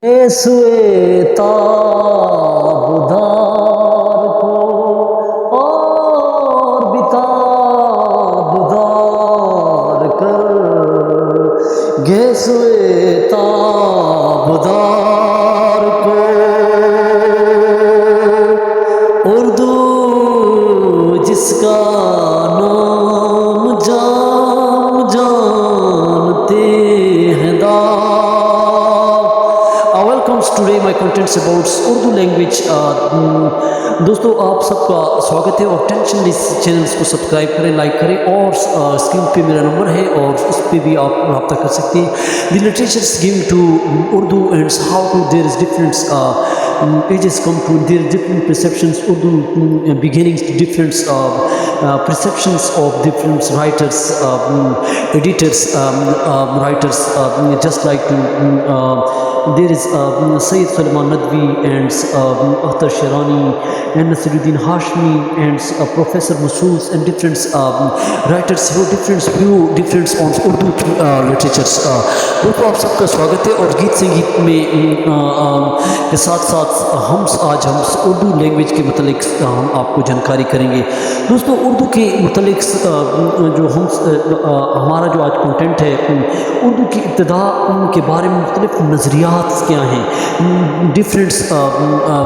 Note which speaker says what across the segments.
Speaker 1: سوئے تابدار کو اور بتابدار کر گے سوئے تابدار کو اردو جس کا نام جانتے ہیں Today my contents about Urdu language. دوستو آپ سب کا سواگت ہے اور ٹینشن اس چینلز کو سبسکرائب کریں، لائک کریں اور اسکرین پہ میرا نمبر ہے اور اس پہ بھی آپ رابطہ کر سکتے ہیں. The literatures given to Urdu and how to there is different ages come to there are different perceptions. Urdu beginnings to different perceptions of different writers, editors, writers, just like to there is Sayyid Sulaiman Nadvi and Akhtar Shirani and Nasiruddin Hashmi and Professor Masood and different writers who different on Urdu literatures. دوستو آپ سب کا سواگت ہے اور گیت سنگیت میں کے ساتھ ساتھ آج ہم اردو لینگویج کے متعلق ہم آپ کو جانکاری کریں گے. دوستو اردو کے متعلق جو ہمارا جو آج کنٹینٹ ہے اردو کی ابتدا ان کے بارے میں مختلف نظریات کیا ہیں، ڈفرینٹ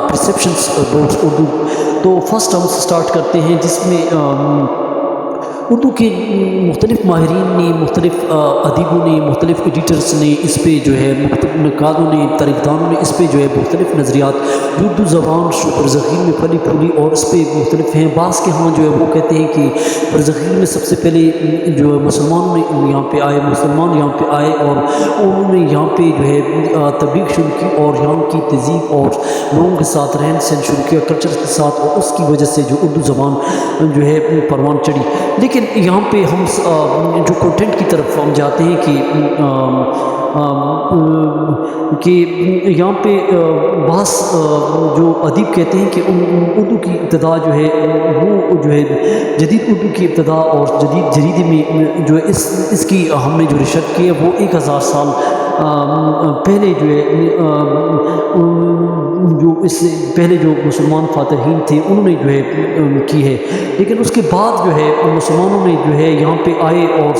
Speaker 1: پرسیپشنس اباؤٹ اردو. تو فرسٹ ہم سٹارٹ کرتے ہیں جس میں اردو کے مختلف ماہرین نے، مختلف ادیبوں نے، مختلف ایڈیٹرس نے اس پہ جو ہے مختلف نقادوں نے، تاریخ دانوں نے اس پہ جو ہے مختلف نظریات اردو زبان برزخیل میں پھلی پھولی اور اس پہ مختلف ہیں. بعض کے ہاں جو ہے وہ کہتے ہیں کہ برزخیل میں سب سے پہلے جو مسلمان یہاں پہ آئے اور انہوں نے یہاں پہ جو ہے تبلیغ شروع کی اور یہاں کی تہذیب اور لوگوں کے ساتھ رہن سہن شروع کیا، کلچر کے ساتھ، اور اس کی وجہ سے جو اردو زبان جو ہے پروان چڑھی. لیکن یہاں پہ ہم جو کنٹینٹ کی طرف ہم جاتے ہیں کہ یہاں پہ بعض جو ادیب کہتے ہیں کہ اردو کی ابتدا جو ہے وہ جو ہے جدید اردو کی ابتدا اور جدید جریدے میں جو ہے اس کی ہم نے جو ریسرچ کی ہے وہ 1000 سال پہلے جو ہے جو اس سے پہلے جو مسلمان فاتحین تھے انہوں نے جو ہے کی ہے. لیکن اس کے بعد جو ہے مسلمانوں نے جو ہے یہاں پہ آئے اور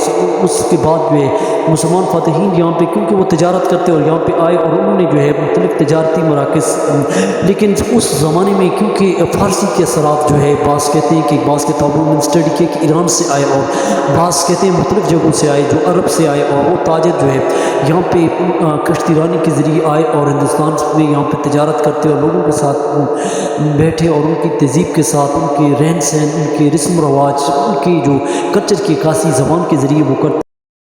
Speaker 1: اس کے بعد جو ہے مسلمان فاتحین یہاں پہ کیونکہ وہ تجارت کرتے اور یہاں پہ آئے اور انہوں نے جو ہے مختلف تجارتی مراکز، لیکن اس زمانے میں کیونکہ فارسی کے اثرات جو ہے بعض کہتے ہیں کہ بعض کتابوں میں اسٹڈی کیا کہ ایران سے آئے اور بعض کہتے ہیں مختلف جگہوں سے آئے، جو عرب سے آئے اور وہ تاجر جو ہے یہاں پہ کشتی رانی کے ذریعے آئے اور ہندوستان میں یہاں پہ تجارت کرتے اور لوگوں کے ساتھ بیٹھے اور ان کی تہذیب کے ساتھ، ان کے رہن سہن، ان کے رسم و رواج، ان کی جو کلچر کی عکاسی زبان کے ذریعے وہ کرتے